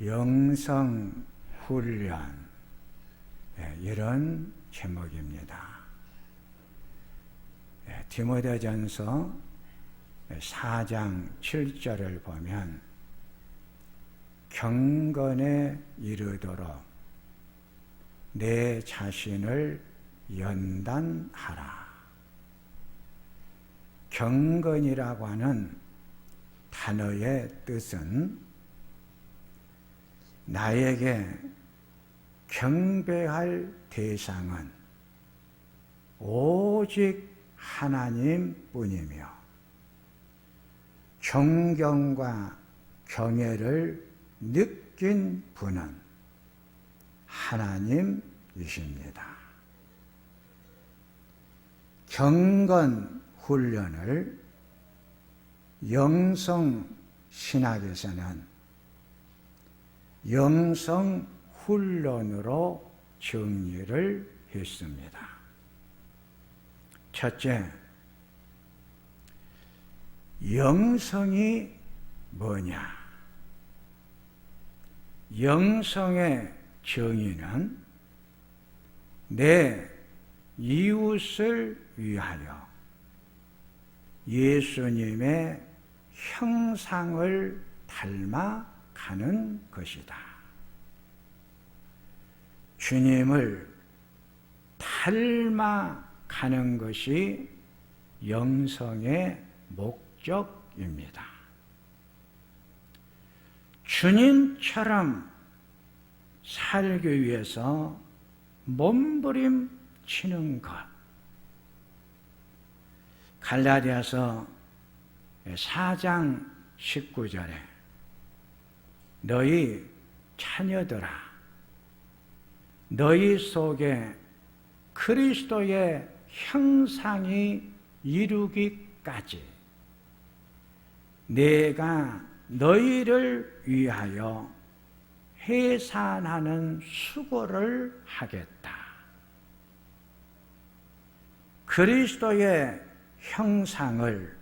영성 훈련, 이런 제목입니다. 디모데전서 4장 7절을 보면 경건에 이르도록 내 자신을 연단하라. 경건이라고 하는 단어의 뜻은 나에게 경배할 대상은 오직 하나님뿐이며 존경과 경애를 느낀 분은 하나님이십니다. 경건 훈련을 영성 신학에서는 영성 훈련으로 정리를 했습니다. 첫째, 영성이 뭐냐? 영성의 정의는 내 이웃을 위하여 예수님의 형상을 닮아가는 것이다. 주님을 닮아가는 것이 영성의 목적입니다. 주님처럼 살기 위해서 몸부림치는 것. 갈라디아서 4장 19절에 너희 자녀들아, 너희 속에 그리스도의 형상이 이루기까지 내가 너희를 위하여 해산하는 수고를 하겠다. 그리스도의 형상을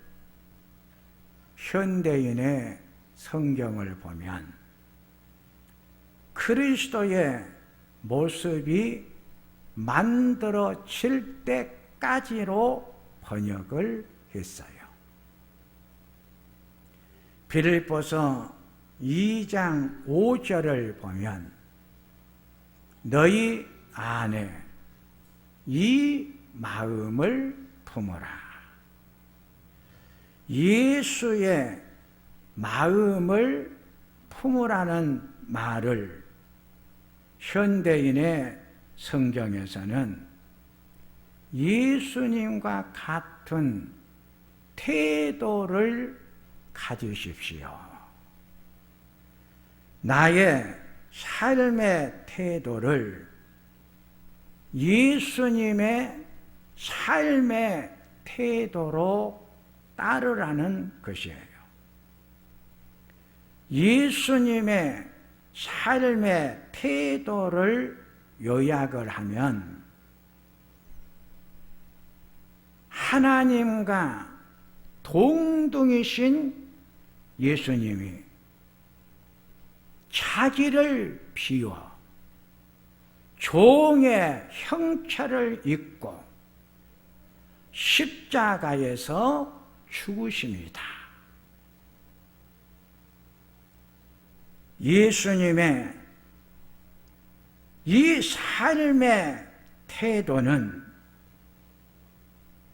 현대인의 성경을 보면 그리스도의 모습이 만들어질 때까지로 번역을 했어요. 빌립보서 2장 5절을 보면 너희 안에 이 마음을 품어라. 예수의 마음을 품으라는 말을 현대인의 성경에서는 예수님과 같은 태도를 가지십시오. 나의 삶의 태도를 예수님의 삶의 태도로 따르라는 것이에요. 예수님의 삶의 태도를 요약을 하면 하나님과 동등이신 예수님이 자기를 비워 종의 형체를 입고 십자가에서 죽으십니다. 예수님의 이 삶의 태도는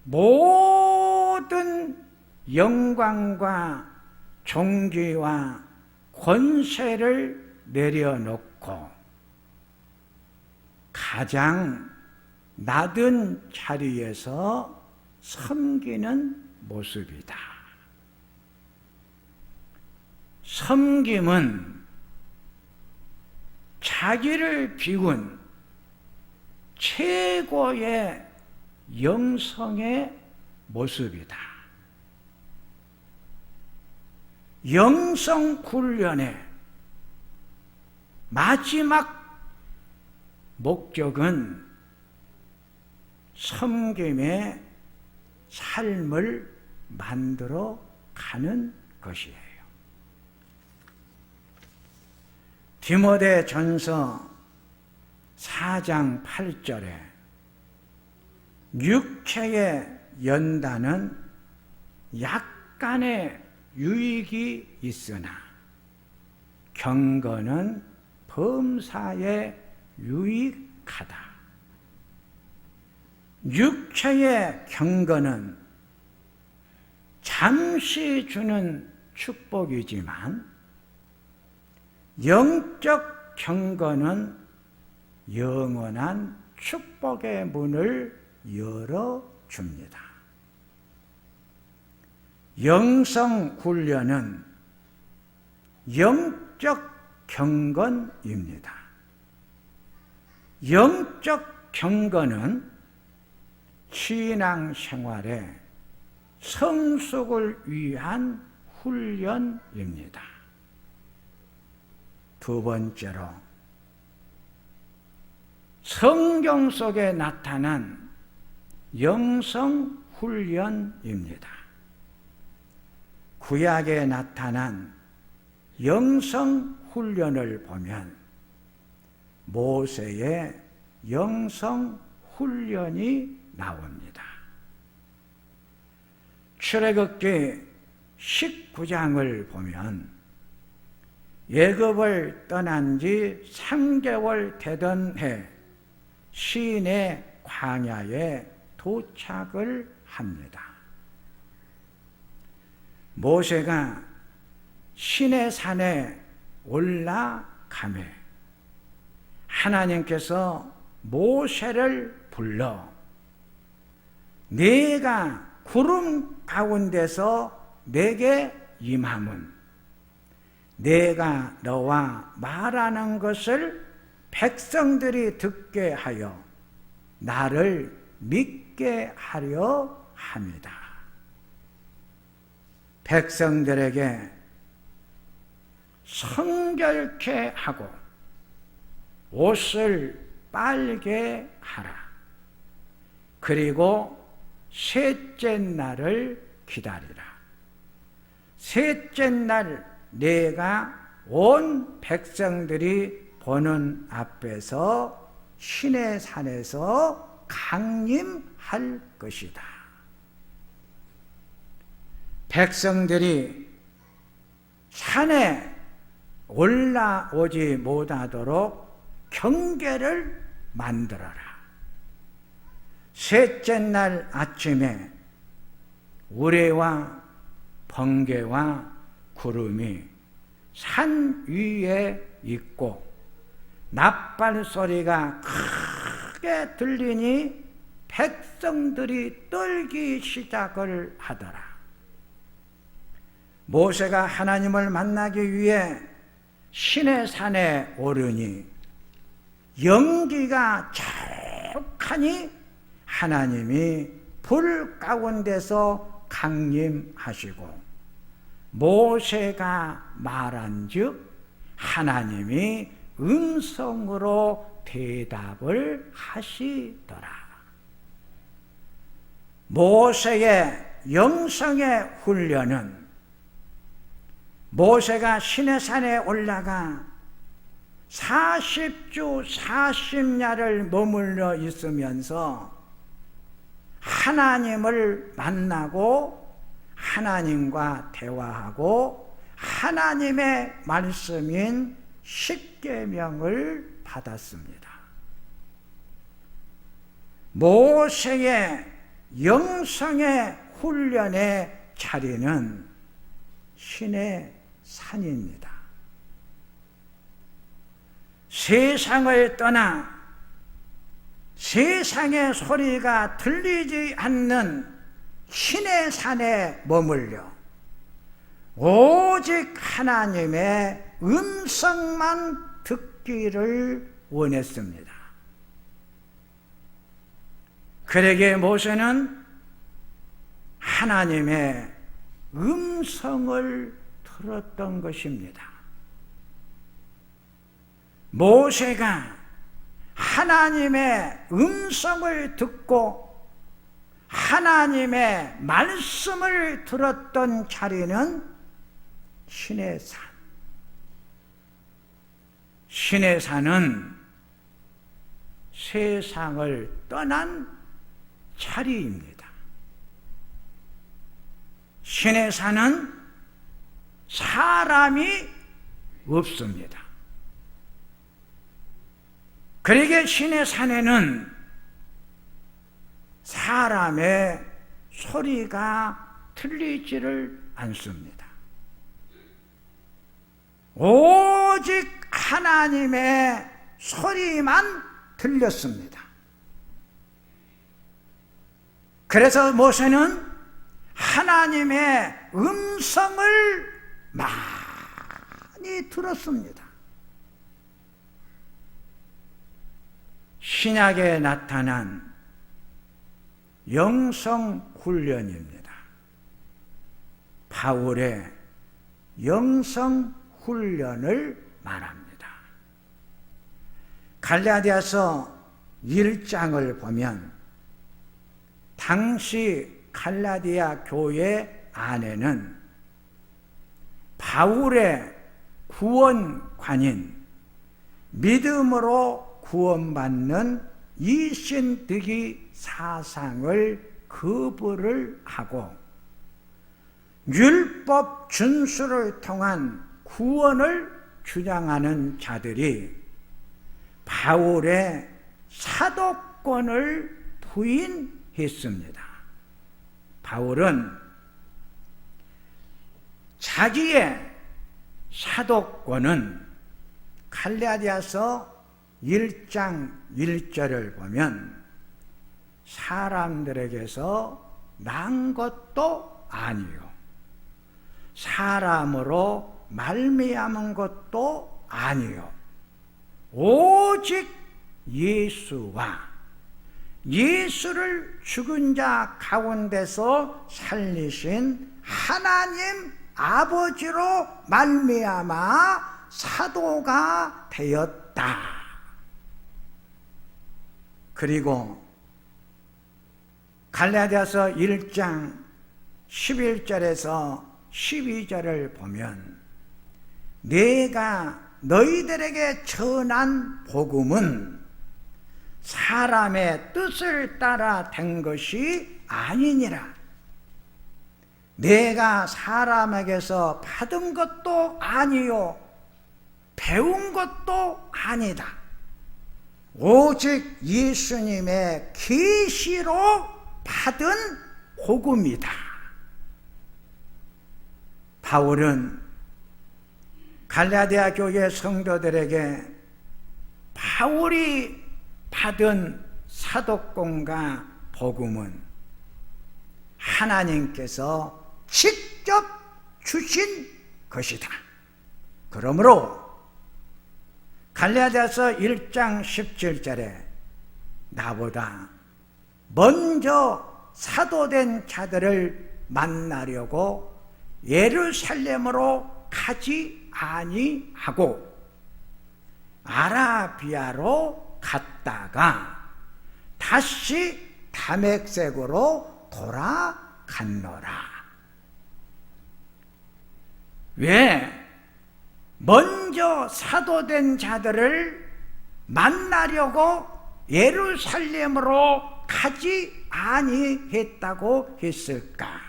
모든 영광과 존귀와 권세를 내려놓고 가장 낮은 자리에서 섬기는 모습이다. 섬김은 자기를 비운 최고의 영성의 모습이다. 영성 훈련의 마지막 목적은 섬김의 삶을 만들어 가는 것이에요. 디모데전서 4장 8절에 육체의 연단은 약간의 유익이 있으나 경건은 범사에 유익하다. 육체의 경건은 잠시 주는 축복이지만 영적 경건은 영원한 축복의 문을 열어줍니다. 영성훈련은 영적 경건입니다. 영적 경건은 신앙생활의 성숙을 위한 훈련입니다. 두 번째로 성경 속에 나타난 영성훈련입니다. 구약에 나타난 영성훈련을 보면 모세의 영성훈련이 나옵니다. 출애굽기 19장을 보면 애굽을 떠난 지 3개월 되던 해 시내 광야에 도착을 합니다. 모세가 시내산에 올라가매 하나님께서 모세를 불러 네가 구름 가운데서 내게 임함은 내가 너와 말하는 것을 백성들이 듣게 하여 나를 믿게 하려 합니다. 백성들에게 성결케 하고 옷을 빨게 하라. 그리고 셋째 날을 기다리라. 셋째 날 내가 온 백성들이 보는 앞에서 시내산에서 강림할 것이다. 백성들이 산에 올라오지 못하도록 경계를 만들어라. 셋째 날 아침에 우레와 번개와 구름이 산 위에 있고 낫발 소리가 크게 들리니 백성들이 떨기 시작을 하더라. 모세가 하나님을 만나기 위해 시내산에 오르니 연기가 자욱하니 하나님이 불 가운데서 강림하시고 모세가 말한즉 하나님이 음성으로 대답을 하시더라. 모세의 영성의 훈련은 모세가 시내산에 올라가 40주 40야를 머물러 있으면서 하나님을 만나고 하나님과 대화하고 하나님의 말씀인 십계명을 받았습니다. 모세의 영성의 훈련의 자리는 신의 산입니다. 세상을 떠나 세상의 소리가 들리지 않는 신의 산에 머물려 오직 하나님의 음성만 듣기를 원했습니다. 그러기에 모세는 하나님의 음성을 들었던 것입니다. 모세가 하나님의 음성을 듣고 하나님의 말씀을 들었던 자리는 신의 산. 신의 산은 세상을 떠난 자리입니다. 신의 산은 사람이 없습니다. 그러기에 신의 산에는 사람의 소리가 들리지를 않습니다. 오직 하나님의 소리만 들렸습니다. 그래서 모세는 하나님의 음성을 많이 들었습니다. 신약에 나타난 영성훈련입니다. 바울의 영성훈련을 말합니다. 갈라디아서 1장을 보면 당시 갈라디아 교회 안에는 바울의 구원관인 믿음으로 구원받는 이신득이 사상을 거부를 하고 율법 준수를 통한 구원을 주장하는 자들이 바울의 사도권을 부인했습니다. 바울은 자기의 사도권은 갈라디아서 1장 1절을 보면 사람들에게서 난 것도 아니요 사람으로 말미암은 것도 아니요 오직 예수와 예수를 죽은 자 가운데서 살리신 하나님 아버지로 말미암아 사도가 되었다. 그리고 갈라디아서 1장 11절에서 12절을 보면 내가 너희들에게 전한 복음은 사람의 뜻을 따라 된 것이 아니니라. 내가 사람에게서 받은 것도 아니요 배운 것도 아니다. 오직 예수님의 계시로 받은 복음이다. 바울은 갈라디아 교회 성도들에게 바울이 받은 사도권과 복음은 하나님께서 직접 주신 것이다. 그러므로 갈라디아서 1장 17절에 나보다 먼저 사도된 자들을 만나려고 예루살렘으로 가지 아니하고 아라비아로 갔다가 다시 다메섹으로 돌아갔노라. 왜? 먼저 사도된 자들을 만나려고 예루살렘으로 가지 아니했다고 했을까?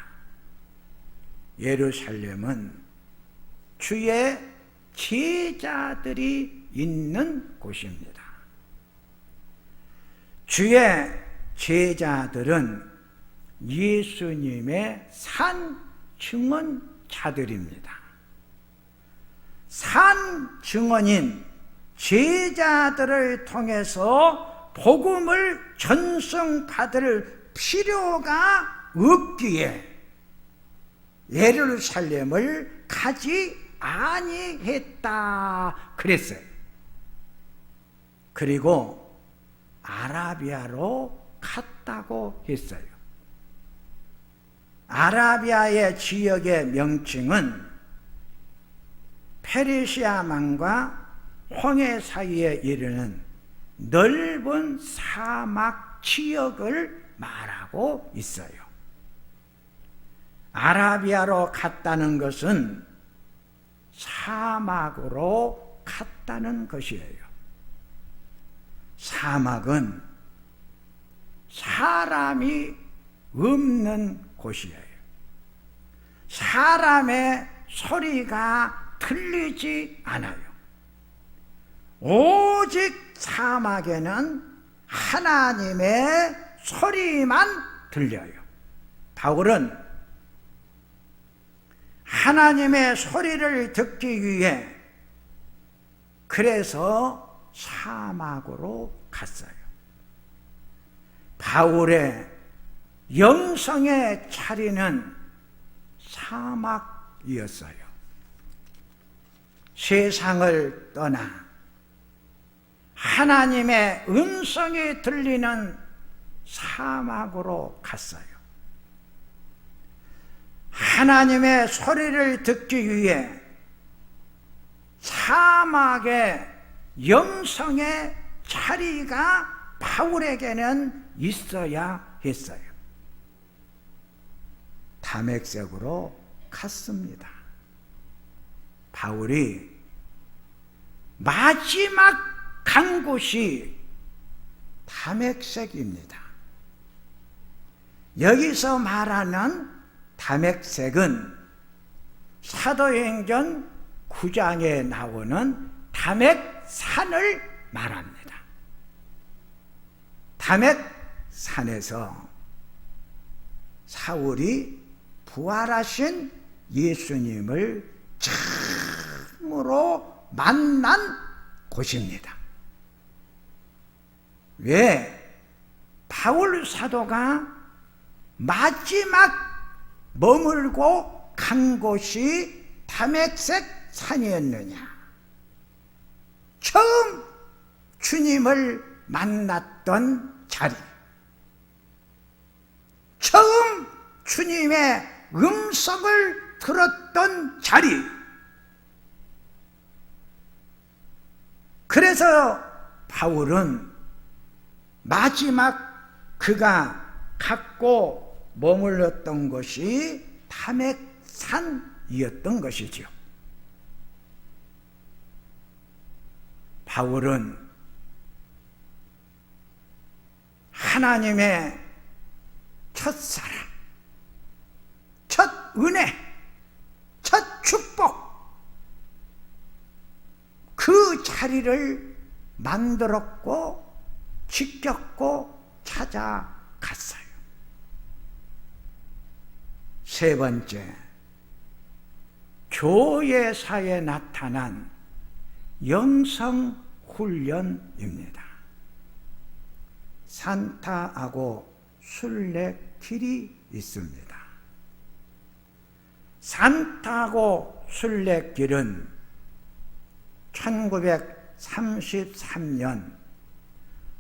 예루살렘은 주의 제자들이 있는 곳입니다. 주의 제자들은 예수님의 산 증언자들입니다. 산 증언인 제자들을 통해서 복음을 전승받을 필요가 없기에 예루살렘을 가지 아니했다 그랬어요. 그리고 아라비아로 갔다고 했어요. 아라비아의 지역의 명칭은 페르시아만과 홍해 사이에 이르는 넓은 사막 지역을 말하고 있어요. 아라비아로 갔다는 것은 사막으로 갔다는 것이에요. 사막은 사람이 없는 곳이에요. 사람의 소리가 들리지 않아요. 오직 사막에는 하나님의 소리만 들려요. 바울은 하나님의 소리를 듣기 위해 그래서 사막으로 갔어요. 바울의 영성의 자리는 사막이었어요. 세상을 떠나 하나님의 음성이 들리는 사막으로 갔어요. 하나님의 소리를 듣기 위해 사막의 영성의 자리가 바울에게는 있어야 했어요. 다메섹으로 갔습니다. 바울이 마지막 간 곳이 다메섹입니다. 여기서 말하는 다메섹은 사도행전 9장에 나오는 다멕산을 말합니다. 다멕산에서 사울이 부활하신 예수님을 처음으로 만난 곳입니다. 왜? 바울 사도가 마지막 머물고 간 곳이 다멕섹 산이었느냐? 처음 주님을 만났던 자리, 처음 주님의 음성을 들었던 자리. 그래서 바울은 마지막 그가 갖고 머물렀던 것이 다멕산이었던 것이지요. 바울은 하나님의 첫사랑, 첫 은혜, 첫 축복, 그 자리를 만들었고 지켰고 찾아갔어요. 세 번째, 교회사에 나타난 영성훈련입니다. 산타하고 순례길이 있습니다. 산타하고 순례길은 1933년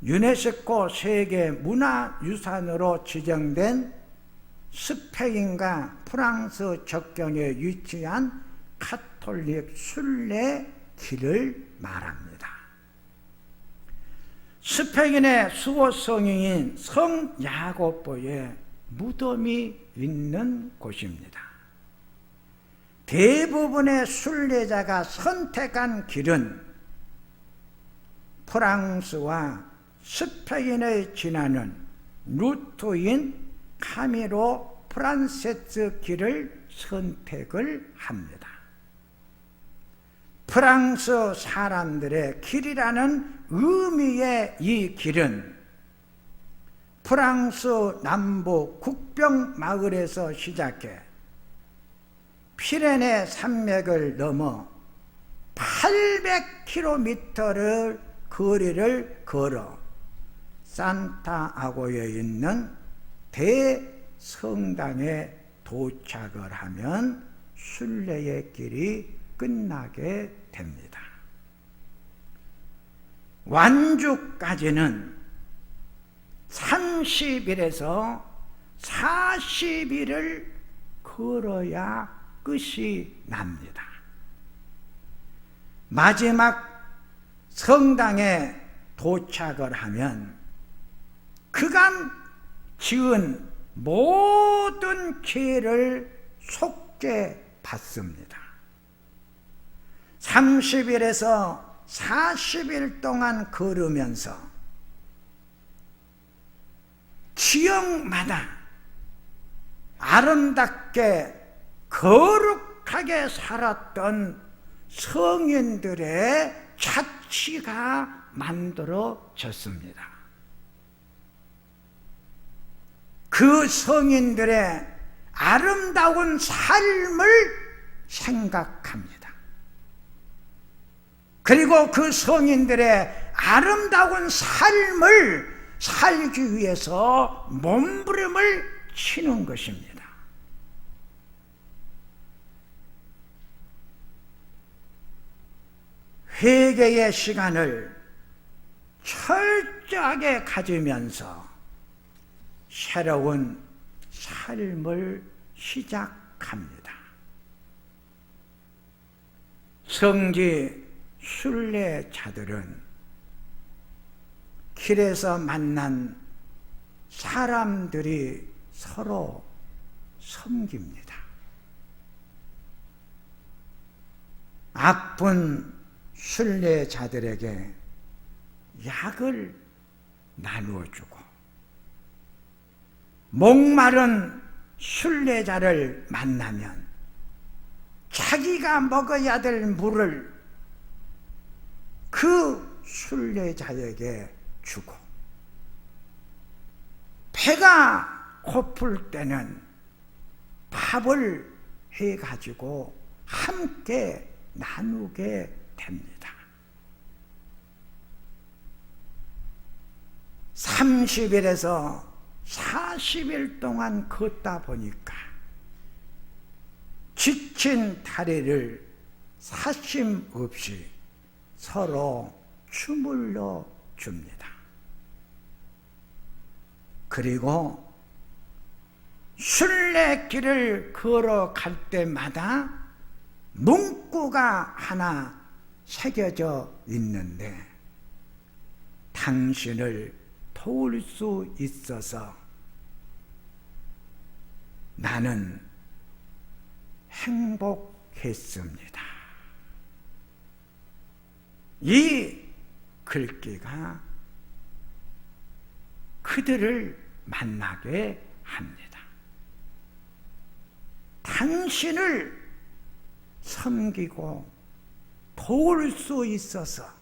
유네스코 세계문화유산으로 지정된 스페인과 프랑스 적경에 위치한 가톨릭 순례길을 말합니다. 스페인의 수호 성인인 성 야고보의 무덤이 있는 곳입니다. 대부분의 순례자가 선택한 길은 프랑스와 스페인을 지나는 루트인 카미로 프란세스 길을 선택을 합니다. 프랑스 사람들의 길이라는 의미의 이 길은 프랑스 남부 국병 마을에서 시작해 피레네 산맥을 넘어 800km를 거리를 걸어 산타아고에 있는 대성당에 도착을 하면 순례의 길이 끝나게 됩니다. 완주까지는 30일에서 40일을 걸어야 끝이 납니다. 마지막 성당에 도착을 하면 그간 지은 모든 죄를 속죄받습니다. 30일에서 40일 동안 걸으면서 지역마다 아름답게 거룩하게 살았던 성인들의 자치가 만들어졌습니다. 그 성인들의 아름다운 삶을 생각합니다. 그리고 그 성인들의 아름다운 삶을 살기 위해서 몸부림을 치는 것입니다. 회개의 시간을 철저하게 가지면서 새로운 삶을 시작합니다. 성지 순례자들은 길에서 만난 사람들이 서로 섬깁니다. 아픈 순례자들에게 약을 나누어주고, 목마른 순례자를 만나면 자기가 먹어야 될 물을 그 순례자에게 주고, 배가 고플 때는 밥을 해가지고 함께 나누게 됩니다. 30일에서 40일 동안 걷다 보니까 지친 다리를 사심 없이 서로 주물러 줍니다. 그리고 순례길을 걸어갈 때마다 문구가 하나 새겨져 있는데, 당신을 도울 수 있어서 나는 행복했습니다. 이 글귀가 그들을 만나게 합니다. 당신을 섬기고 도울 수 있어서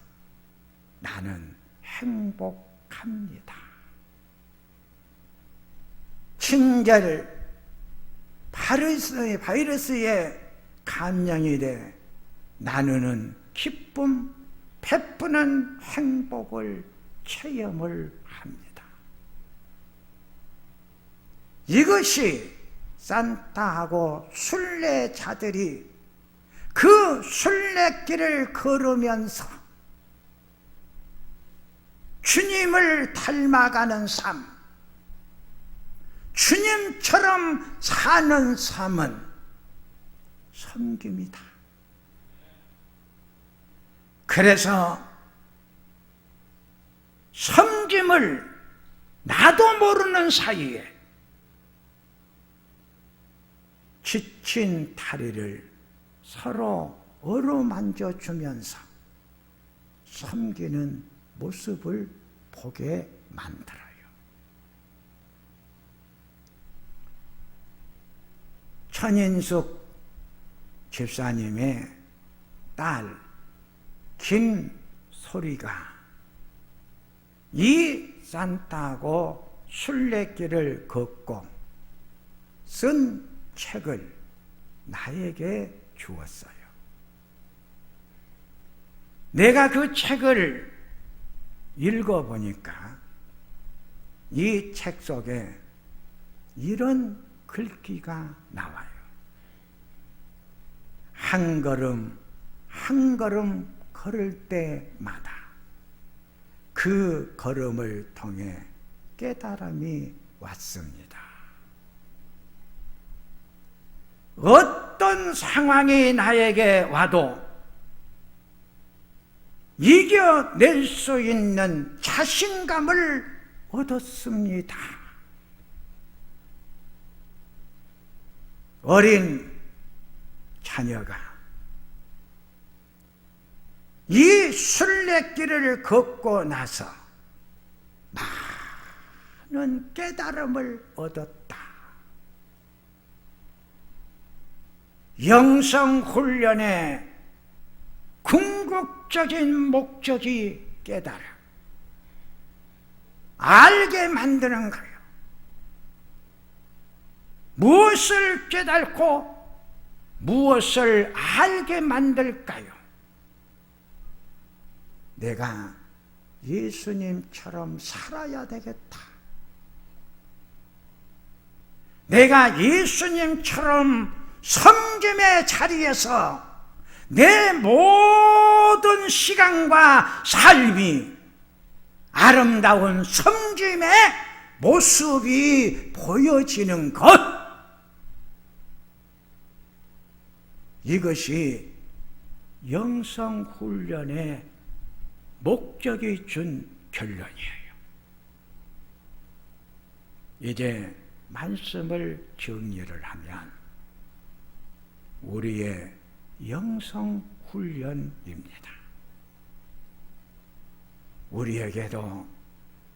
나는 행복합니다. 친절 바이러스에 감염이 돼 나누는 기쁨, 베푸는 행복을 체험을 합니다. 이것이 산타하고 순례자들이 그 순례길을 걸으면서 주님을 닮아가는 삶, 주님처럼 사는 삶은 섬김이다. 그래서 섬김을 나도 모르는 사이에 지친 다리를 서로 어루만져 주면서 섬기는 모습을 보게 만들어요. 천인숙 집사님의 딸 김소리가 이 산타하고 순례길을 걷고 쓴 책을 나에게 주었어요. 내가 그 책을 읽어보니까 이 책 속에 이런 글귀가 나와요. 한 걸음 한 걸음 걸을 때마다 그 걸음을 통해 깨달음이 왔습니다. 어떤 상황이 나에게 와도 이겨낼 수 있는 자신감을 얻었습니다. 어린 자녀가 이 순례길을 걷고 나서 많은 깨달음을 얻었다. 영성훈련의 궁극적인 목적이 깨달음, 알게 만드는 거예요. 무엇을 깨닫고 무엇을 알게 만들까요? 내가 예수님처럼 살아야 되겠다. 내가 예수님처럼 섬김의 자리에서 내 모든 시간과 삶이 아름다운 섬김의 모습이 보여지는 것, 이것이 영성훈련의 목적이 준 결론이에요. 이제 말씀을 정리를 하면 우리의 영성훈련입니다. 우리에게도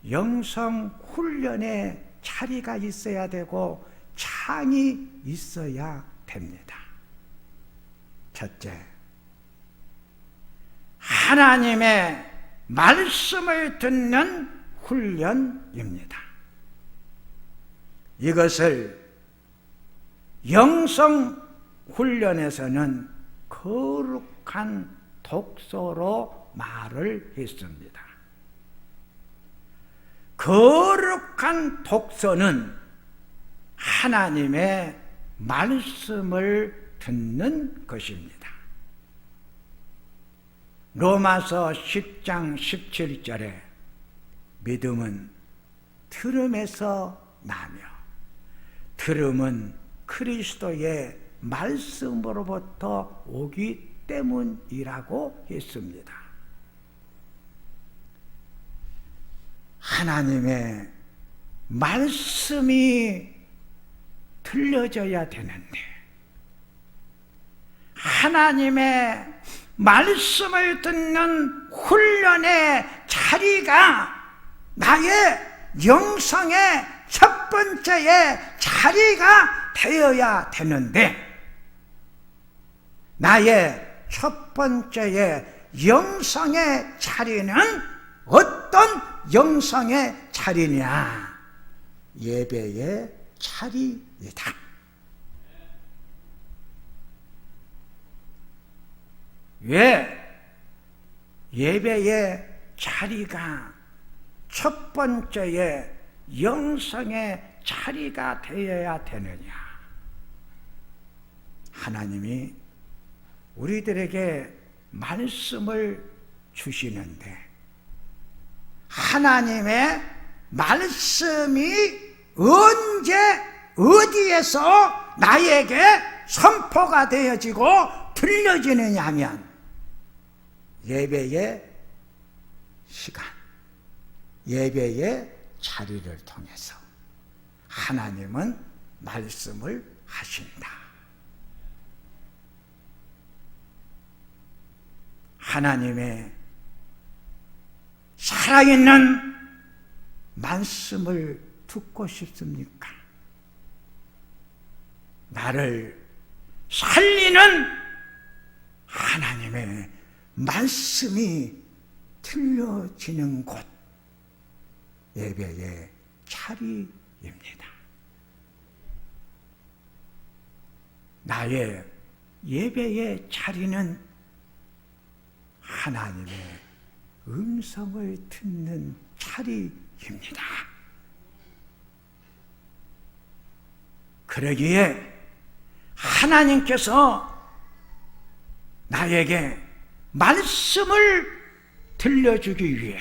영성훈련의 자리가 있어야 되고 창이 있어야 됩니다. 첫째, 하나님의 말씀을 듣는 훈련입니다. 이것을 영성훈련에서는 거룩한 독서로 말을 했습니다. 거룩한 독서는 하나님의 말씀을 듣는 것입니다. 로마서 10장 17절에 믿음은 들음에서 나며 들음은 그리스도의 말씀으로부터 오기 때문이라고 했습니다. 하나님의 말씀이 들려져야 되는데 하나님의 말씀을 듣는 훈련의 자리가 나의 영성의 첫 번째의 자리가 되어야 되는데, 나의 첫 번째의 영성의 자리는 어떤 영성의 자리냐? 예배의 자리이다. 왜 예배의 자리가 첫 번째의 영성의 자리가 되어야 되느냐? 하나님이 우리들에게 말씀을 주시는데 하나님의 말씀이 언제 어디에서 나에게 선포가 되어지고 들려지느냐 하면 예배의 시간, 예배의 자리를 통해서 하나님은 말씀을 하신다. 하나님의 살아있는 말씀을 듣고 싶습니까? 나를 살리는 하나님의 말씀이 들려지는 곳, 예배의 자리입니다. 나의 예배의 자리는 하나님의 음성을 듣는 자리입니다. 그러기에 하나님께서 나에게 말씀을 들려주기 위해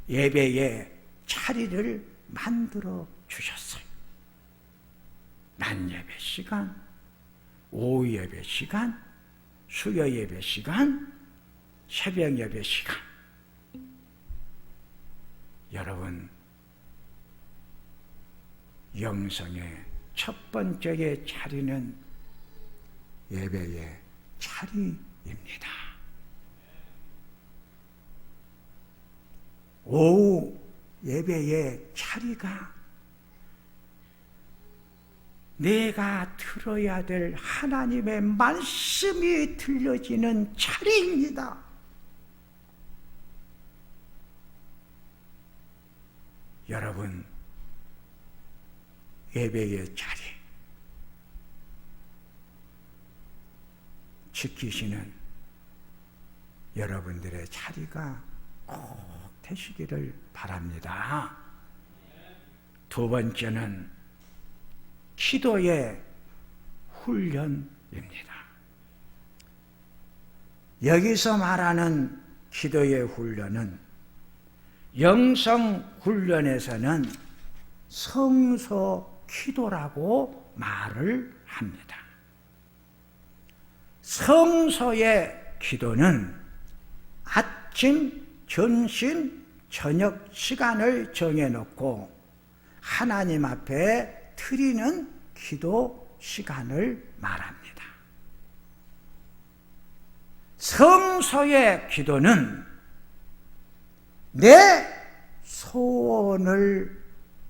예배의 자리를 만들어 주셨어요. 낮 예배 시간, 오후 예배 시간, 수요 예배 시간, 새벽 예배 시간. 여러분, 영성의 첫 번째의 자리는 예배의 자리입니다. 오후 예배의 자리가 내가 들어야 될 하나님의 말씀이 들려지는 자리입니다. 여러분, 예배의 자리 지키시는 여러분들의 자리가 꼭 되시기를 바랍니다. 두 번째는 기도의 훈련입니다. 여기서 말하는 기도의 훈련은 영성 훈련에서는 성소 기도라고 말을 합니다. 성소의 기도는 아침, 점심, 저녁 시간을 정해놓고 하나님 앞에 드리는 기도 시간을 말합니다. 성소의 기도는 내 소원을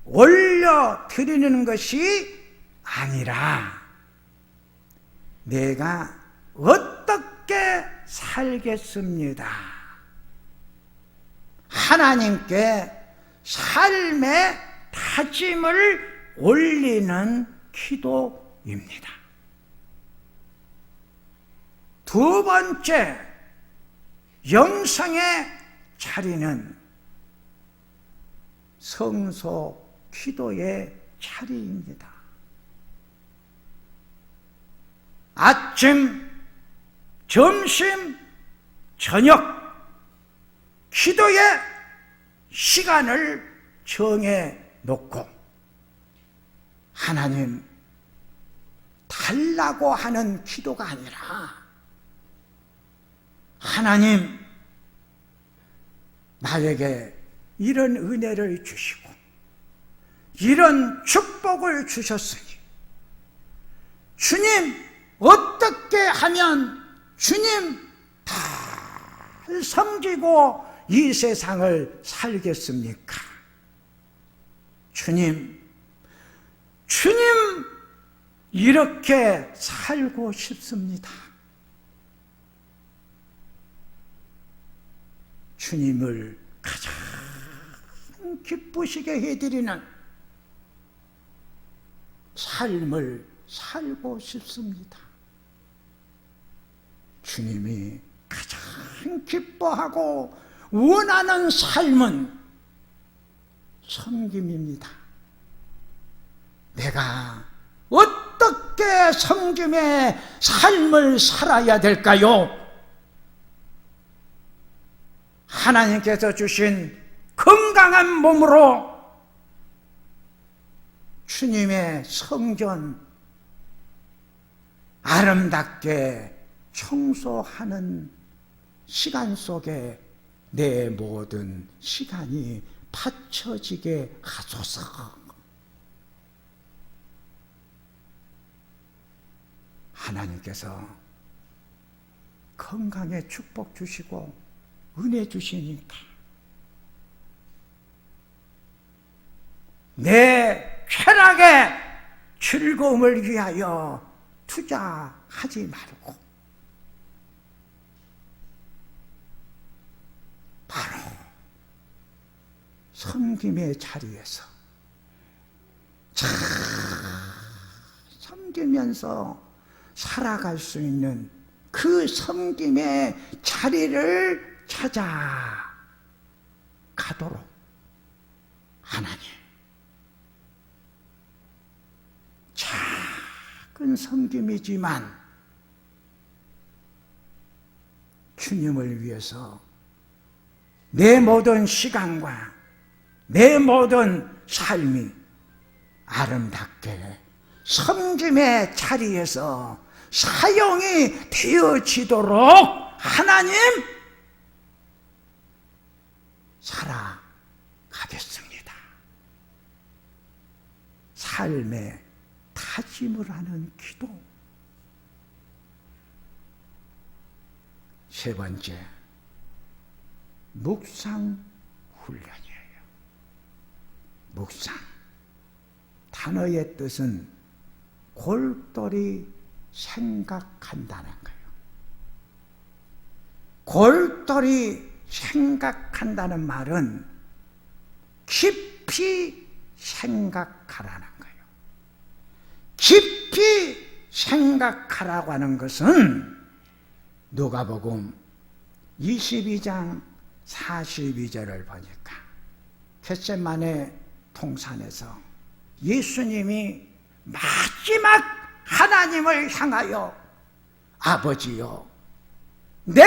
올려 드리는 것이 아니라 내가 어떻게 살겠습니다. 하나님께 삶의 다짐을 올리는 기도입니다. 두 번째, 영성의 자리는 성소 기도의 자리입니다. 아침, 점심, 저녁 기도의 시간을 정해 놓고 하나님 달라고 하는 기도가 아니라 하나님 나에게 이런 은혜를 주시고 이런 축복을 주셨으니 주님 어떻게 하면 주님 잘 섬기고 이 세상을 살겠습니까? 주님 이렇게 살고 싶습니다. 주님을 가장 기쁘시게 해드리는 삶을 살고 싶습니다. 주님이 가장 기뻐하고 원하는 삶은 섬김입니다. 내가 어떻게 섬김의 삶을 살아야 될까요? 하나님께서 주신 건강한 몸으로 주님의 성전 아름답게 청소하는 시간 속에 내 모든 시간이 바쳐지게 하소서. 하나님께서 건강에 축복 주시고 은혜 주시니까 내 쾌락의 즐거움을 위하여 투자하지 말고 바로 섬김의 자리에서 잘 섬기면서 살아갈 수 있는 그 섬김의 자리를 찾아가도록 하나님 작은 섬김이지만 주님을 위해서 내 모든 시간과 내 모든 삶이 아름답게 섬김의 자리에서 사용이 되어지도록 하나님 살아가겠습니다. 삶의 다짐을 하는 기도. 세 번째, 묵상 훈련이에요. 묵상. 단어의 뜻은 골똘히 생각한다는 거예요. 골똘히 생각한다는 말은 깊이 생각하라는 거예요. 깊이 생각하라고 하는 것은 누가복음 22장 42절을 보니까 겟세마네 동산에서 예수님이 마지막 하나님을 향하여 아버지여 내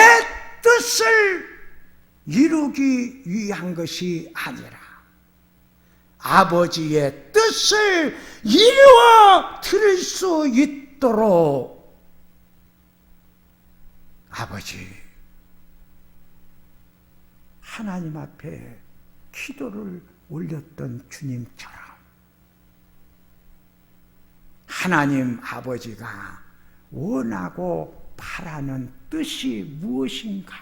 뜻을 이루기 위한 것이 아니라 아버지의 뜻을 이루어 드릴 수 있도록 아버지 하나님 앞에 기도를 올렸던 주님처럼 하나님 아버지가 원하고 바라는 뜻이 무엇인가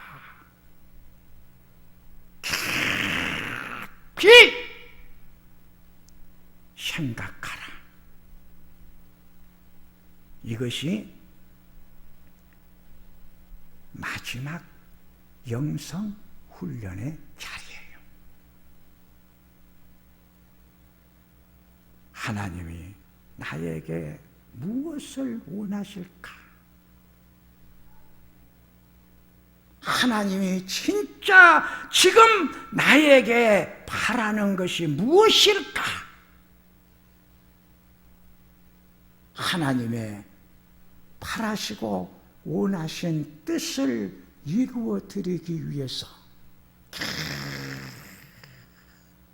깊이 생각하라. 이것이 마지막 영성 훈련의 자리예요. 하나님이 나에게 무엇을 원하실까? 하나님이 진짜 지금 나에게 바라는 것이 무엇일까? 하나님의 바라시고 원하신 뜻을 이루어 드리기 위해서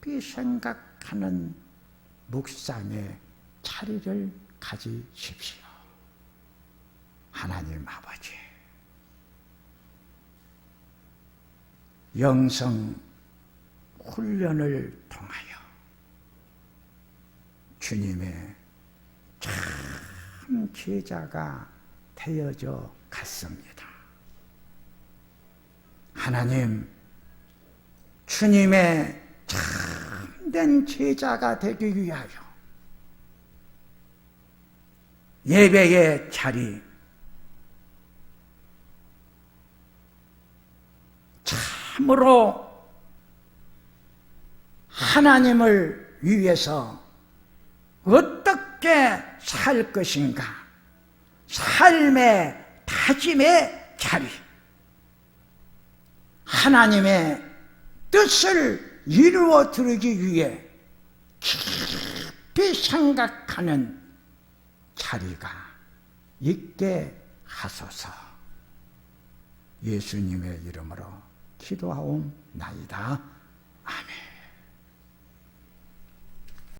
깊이 생각하는 묵상의 자리를 가지십시오. 하나님 아버지, 영성 훈련을 통하여 주님의 참 제자가 되어져 갔습니다. 하나님, 주님의 참된 제자가 되기 위하여 예배의 자리, 참으로 하나님을 위해서 어떻게 살 것인가, 삶의 다짐의 자리, 하나님의 뜻을 이루어 드리기 위해 깊이 생각하는 자리가 있게 하소서. 예수님의 이름으로 기도하옵나이다.